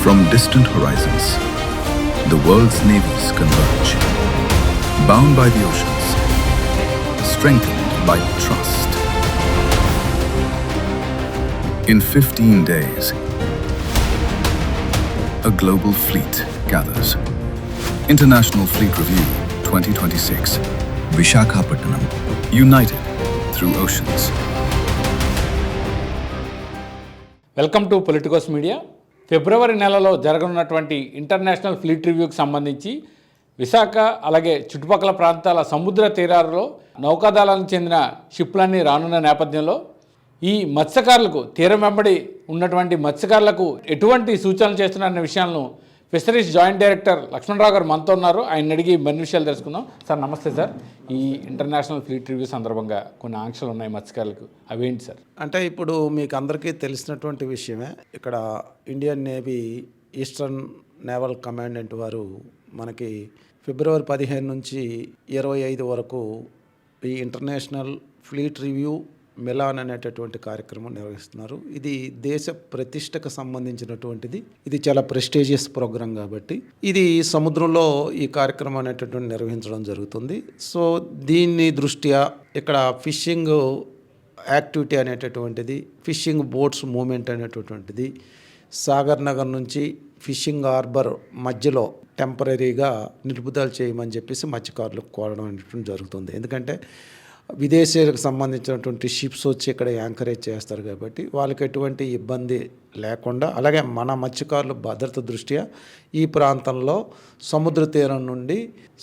From distant horizons, the world's navies converge, bound by the oceans, strengthened by trust. In 15 days, a global fleet gathers. International Fleet Review 2026. Visakhapatnam, united through oceans. Welcome to Politicos media. ఫిబ్రవరి నెలలో జరగనున్నటువంటి international fleet రివ్యూకి సంబంధించి విశాఖ అలాగే చుట్టుపక్కల ప్రాంతాల సముద్ర తీరాలలో నౌకాదళానికి చెందిన షిప్లన్నీ రానున్న నేపథ్యంలో ఈ మత్స్యకారులకు తీరం వెంబడి ఉన్నటువంటి మత్స్యకారులకు ఎటువంటి సూచనలు చేస్తున్నారనే విషయాలను ఫిషరీస్ జాయింట్ డైరెక్టర్ లక్ష్మణరావు గారు మనతో ఉన్నారు. ఆయన అడిగి మరిన్ని విషయాలు తెలుసుకుందాం. సార్ నమస్తే సార్. ఈ ఇంటర్నేషనల్ ఫ్లీట్ రివ్యూ సందర్భంగా కొన్ని ఆంక్షలు ఉన్నాయి మత్స్యకారులకు, అవేంటి సార్? అంటే ఇప్పుడు మీకు అందరికీ తెలిసినటువంటి విషయమే, ఇక్కడ Indian navy eastern naval commandant వారు మనకి ఫిబ్రవరి 15 నుంచి 25 వరకు ఈ ఇంటర్నేషనల్ ఫ్లీట్ రివ్యూ మిలాన్ అనేటటువంటి కార్యక్రమం నిర్వహిస్తున్నారు. ఇది దేశ ప్రతిష్టకు సంబంధించినటువంటిది. ఇది చాలా ప్రెస్టీజియస్ ప్రోగ్రాం కాబట్టి ఇది సముద్రంలో ఈ కార్యక్రమం అనేటటువంటి నిర్వహించడం జరుగుతుంది. సో దీన్ని దృష్ట్యా ఇక్కడ ఫిషింగ్ యాక్టివిటీ అనేటటువంటిది, ఫిషింగ్ బోట్స్ మూమెంట్ అనేటటువంటిది సాగర్ నగర్ నుంచి ఫిషింగ్ హార్బర్ మధ్యలో టెంపరీగా నిలుపుదల చేయమని చెప్పేసి మత్స్యకారులకు కోరడం అనేటువంటి జరుగుతుంది. ఎందుకంటే విదేశీయులకు సంబంధించినటువంటి షిప్స్ వచ్చి ఇక్కడ యాంకరేజ్ చేస్తారు కాబట్టి వాళ్ళకి ఎటువంటి ఇబ్బంది లేకుండా, అలాగే మన మత్స్యకారుల భద్రత దృష్ట్యా ఈ ప్రాంతంలో సముద్ర తీరం నుండి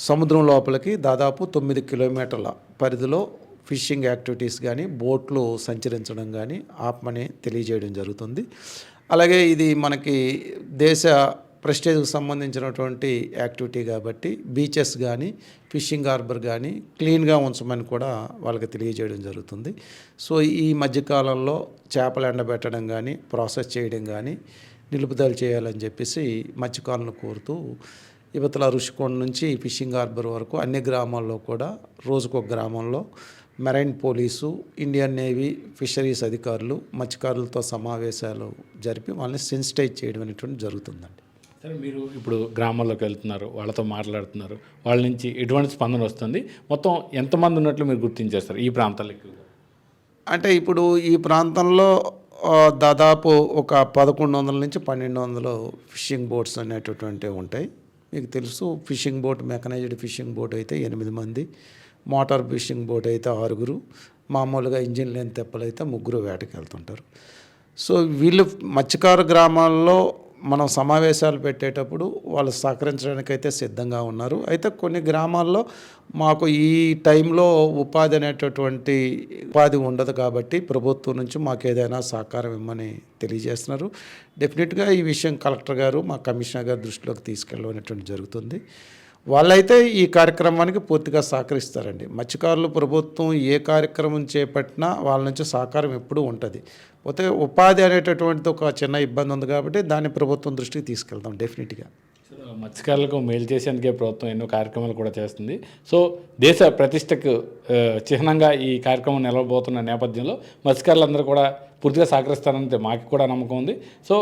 సముద్రం లోపలికి దాదాపు 9 కిలోమీటర్ల పరిధిలో ఫిషింగ్ యాక్టివిటీస్ కానీ బోట్లు సంచరించడం కానీ ఆపమని తెలియజేయడం జరుగుతుంది. అలాగే ఇది మనకి దేశ ప్రెస్టేజ్కి సంబంధించినటువంటి యాక్టివిటీ కాబట్టి బీచెస్ కానీ ఫిషింగ్ హార్బర్ కానీ క్లీన్గా ఉంచమని కూడా వాళ్ళకి తెలియజేయడం జరుగుతుంది. సో ఈ మధ్యకాలంలో చేపలు ఎండబెట్టడం కానీ ప్రాసెస్ చేయడం కానీ నిలుపుదల చేయాలని చెప్పేసి మత్స్యకారులను కోరుతూ యువతల ఋషికొండ నుంచి ఫిషింగ్ హార్బర్ వరకు అన్ని గ్రామాల్లో కూడా రోజుకొక గ్రామంలో marine police, Indian navy fisheries అధికారులు మత్స్యకారులతో సమావేశాలు జరిపి వాళ్ళని సెన్సిటైజ్ చేయడం అనేటువంటి జరుగుతుందండి. సరే, మీరు ఇప్పుడు గ్రామాల్లోకి వెళ్తున్నారు, వాళ్ళతో మాట్లాడుతున్నారు, వాళ్ళ నుంచి ఎటువంటి స్పందన వస్తుంది? మొత్తం ఎంతమంది ఉన్నట్లు మీరు గుర్తించేస్తారు ఈ ప్రాంతాల్లో ఎక్కువగా? అంటే ఇప్పుడు ఈ ప్రాంతంలో దాదాపు ఒక 1100 నుంచి 1200 ఫిషింగ్ బోట్స్ అనేటటువంటివి ఉంటాయి. మీకు తెలుసు, fishing boat mechanised fishing boat అయితే 8 మంది, మోటార్ ఫిషింగ్ బోట్ అయితే 6, మామూలుగా ఇంజిన్ లేని తెప్పలు అయితే 3 వేటకి వెళ్తుంటారు. సో వీళ్ళు మత్స్యకారు గ్రామాల్లో మనం సమావేశాలు పెట్టేటప్పుడు వాళ్ళు సహకరించడానికైతే సిద్ధంగా ఉన్నారు. అయితే కొన్ని గ్రామాల్లో మాకు ఈ టైంలో ఉపాధి అనేటటువంటి ఉపాధి ఉండదు కాబట్టి ప్రభుత్వం నుంచి మాకు ఏదైనా సహకారం ఇవ్వమని తెలియజేస్తున్నారు. డెఫినెట్గా ఈ విషయం కలెక్టర్ గారు, మా కమిషనర్ గారు దృష్టిలోకి తీసుకెళ్ళడం జరుగుతుంది. వాళ్ళైతే ఈ కార్యక్రమానికి పూర్తిగా సహకరిస్తారండి. మత్స్యకారులు ప్రభుత్వం ఏ కార్యక్రమం చేపట్టినా వాళ్ళ నుంచి సహకారం ఎప్పుడూ ఉంటుంది. పోతే ఉపాధి అనేటటువంటిది ఒక చిన్న ఇబ్బంది ఉంది కాబట్టి దాన్ని ప్రభుత్వం దృష్టికి తీసుకెళ్తాం డెఫినెట్గా. మత్స్యకారులకు మేలు చేసేందుకే ప్రభుత్వం ఎన్నో కార్యక్రమాలు కూడా చేస్తుంది. సో దేశ ప్రతిష్టకు చిహ్నంగా ఈ కార్యక్రమం నిలవబోతున్న నేపథ్యంలో మత్స్యకారులందరూ కూడా పూర్తిగా సహకరిస్తారని మాకు కూడా నమ్మకం ఉంది. సో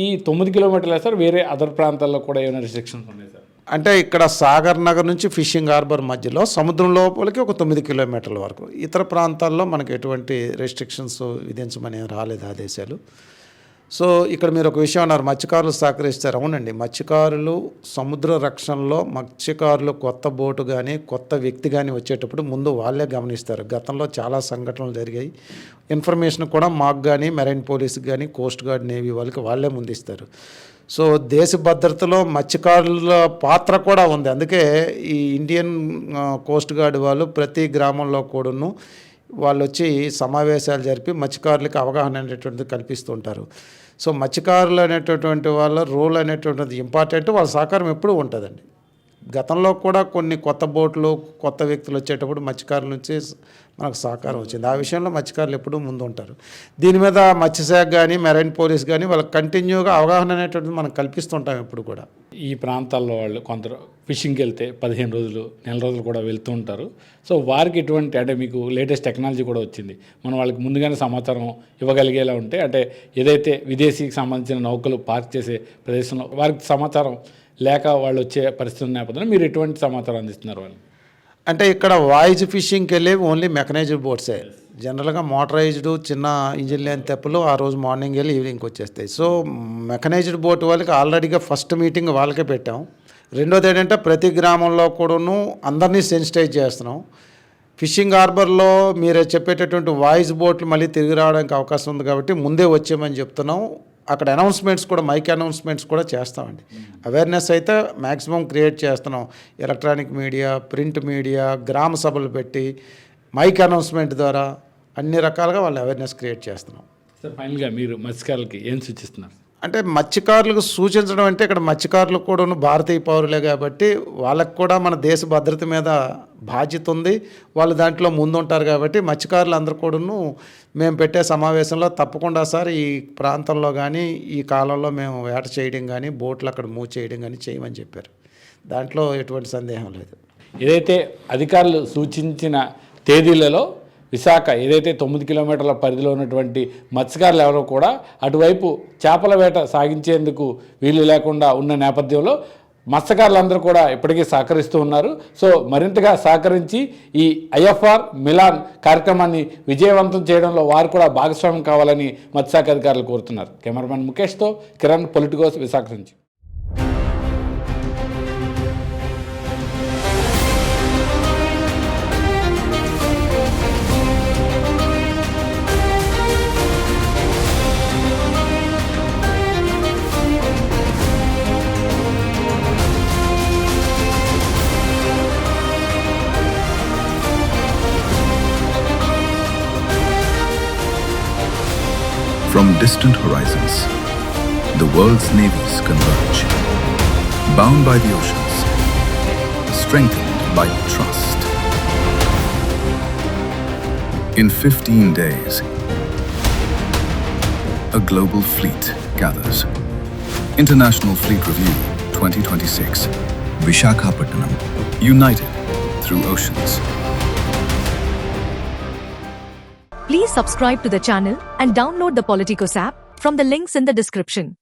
ఈ 9 కిలోమీటర్లు సార్, వేరే అదర్ ప్రాంతాల్లో కూడా ఏమైనా రిస్ట్రిక్షన్స్ ఉన్నాయి సార్? అంటే ఇక్కడ సాగర్ నగర్ నుంచి ఫిషింగ్ హార్బర్ మధ్యలో సముద్రం లోపలికి ఒక 9 కిలోమీటర్ల వరకు. ఇతర ప్రాంతాల్లో మనకు ఎటువంటి రెస్ట్రిక్షన్స్ విధించమని రాలేదు ఆదేశాలు. సో ఇక్కడ మీరు ఒక విషయం అన్నారు, మత్స్యకారులు సహకరిస్తారు. అవునండి, మత్స్యకారులు సముద్ర రక్షణలో మత్స్యకారులు కొత్త బోటు కానీ కొత్త వ్యక్తి కానీ వచ్చేటప్పుడు ముందు వాళ్ళే గమనిస్తారు. గతంలో చాలా సంఘటనలు జరిగాయి. ఇన్ఫర్మేషన్ కూడా మాకు కానీ మెరైన్ పోలీస్కి కానీ కోస్ట్ గార్డ్ నేవీ వాళ్ళకి వాళ్ళే ముందిస్తారు. సో దేశ భద్రతలో మత్స్యకారుల పాత్ర కూడా ఉంది. అందుకే ఈ ఇండియన్ కోస్ట్ గార్డ్ వాళ్ళు ప్రతి గ్రామంలో కూడాను వాళ్ళు వచ్చి సమావేశాలు జరిపి మత్స్యకారులకు అవగాహన అనేటువంటిది కల్పిస్తుంటారు. సో మత్స్యకారులు అనేటటువంటి వాళ్ళ రోల్ అనేటువంటిది ఇంపార్టెంట్, వాళ్ళ సహకారం ఎప్పుడూ ఉంటుందండి. గతంలో కూడా కొన్ని కొత్త బోట్లు కొత్త వ్యక్తులు వచ్చేటప్పుడు మత్స్యకారుల నుంచి మనకు సహకారం వచ్చింది. ఆ విషయంలో మత్స్యకారులు ఎప్పుడూ ముందు ఉంటారు. దీని మీద మత్స్యశాఖ కానీ మెరైన్ పోలీస్ కానీ వాళ్ళకి కంటిన్యూగా అవగాహన అనేటువంటిది మనం కల్పిస్తుంటాం ఎప్పుడు కూడా. ఈ ఈ ప్రాంతాల్లో వాళ్ళు కొందరు ఫిషింగ్కి వెళ్తే 15 రోజులు, నెల రోజులు కూడా వెళ్తూ ఉంటారు. సో వారికి ఎటువంటి అంటే మీకు లేటెస్ట్ టెక్నాలజీ కూడా వచ్చింది. మనం వాళ్ళకి ముందుగానే సమాచారం ఇవ్వగలిగేలా ఉంటే అంటే ఏదైతే విదేశీకి సంబంధించిన నౌకలు పార్క్ చేసే ప్రదేశంలో వారికి సమాచారం లేక వాళ్ళు వచ్చే పరిస్థితి నేపథ్యంలో మీరు ఎటువంటి సమాచారం అందిస్తున్నారు వాళ్ళు? అంటే ఇక్కడ వాయిస్ ఫిషింగ్కి వెళ్ళి ఓన్లీ మెకనైజ్డ్ బోట్సే. జనరల్గా మోటరైజ్డ్ చిన్న ఇంజిన్ లేని తెప్పలు ఆ రోజు మార్నింగ్ వెళ్ళి ఈవినింగ్కి వచ్చేస్తాయి. సో మెకనైజ్డ్ బోట్ వాళ్ళకి ఆల్రెడీగా ఫస్ట్ మీటింగ్ వాళ్ళకే పెట్టాం. రెండోది ఏంటంటే ప్రతి గ్రామంలో కూడాను అందరినీ సెన్సిటైజ్ చేస్తున్నాం. ఫిషింగ్ హార్బర్లో మీరు చెప్పేటటువంటి వాయిస్ బోట్లు మళ్ళీ తిరిగి రావడానికి అవకాశం ఉంది కాబట్టి ముందే వచ్చామని చెప్తున్నాం. అక్కడ అనౌన్స్మెంట్స్ కూడా మైక్ అనౌన్స్మెంట్స్ కూడా చేస్తామండి. అవేర్నెస్ అయితే మ్యాక్సిమం క్రియేట్ చేస్తున్నాం. ఎలక్ట్రానిక్ మీడియా, ప్రింట్ మీడియా, గ్రామ సభలు పెట్టి మైక్ అనౌన్స్మెంట్ ద్వారా అన్ని రకాలుగా వాళ్ళు అవేర్నెస్ క్రియేట్ చేస్తున్నాం. సార్ ఫైనల్గా మీరు మత్స్యకారులకి ఏం సూచిస్తున్నారు? అంటే మత్స్యకారులకు సూచించడం అంటే ఇక్కడ మత్స్యకారులు కూడా భారతీయ పౌరులే కాబట్టి వాళ్ళకు కూడా మన దేశ భద్రత మీద బాధ్యత ఉంది. వాళ్ళు దాంట్లో ముందుంటారు కాబట్టి మత్స్యకారులు అందరూ కూడాను మేము పెట్టే సమావేశంలో తప్పకుండా సార్ ఈ ప్రాంతంలో కానీ ఈ కాలంలో మేము వేట చేయడం కానీ బోట్లు అక్కడ మూవ్ చేయడం కానీ చేయమని చెప్పారు. దాంట్లో ఎటువంటి సందేహం లేదు. ఏదైతే అధికారులు సూచించిన తేదీలలో విశాఖ ఏదైతే 9 కిలోమీటర్ల పరిధిలో ఉన్నటువంటి మత్స్యకారులు ఎవరో కూడా అటువైపు చేపల వేట సాగించేందుకు వీలు లేకుండా ఉన్న నేపథ్యంలో మత్స్యకారులందరూ కూడా ఇప్పటికీ సహకరిస్తూ ఉన్నారు. సో మరింతగా సహకరించి ఈ ఐఎఫ్ఆర్ మిలాన్ కార్యక్రమాన్ని విజయవంతం చేయడంలో వారు కూడా భాగస్వామ్యం కావాలని మత్స్యశాఖ అధికారులు కోరుతున్నారు. కెమెరామెన్ ముఖేష్తో కిరణ్, పొలిటికోస్, విశాఖ నుంచి. From distant horizons, the world's navies converge. Bound by the oceans, strengthened by trust. In 15 days, a global fleet gathers. International Fleet Review 2026. Visakhapatnam, united through oceans. Please subscribe to the channel and download the Politicos app from the links in the description.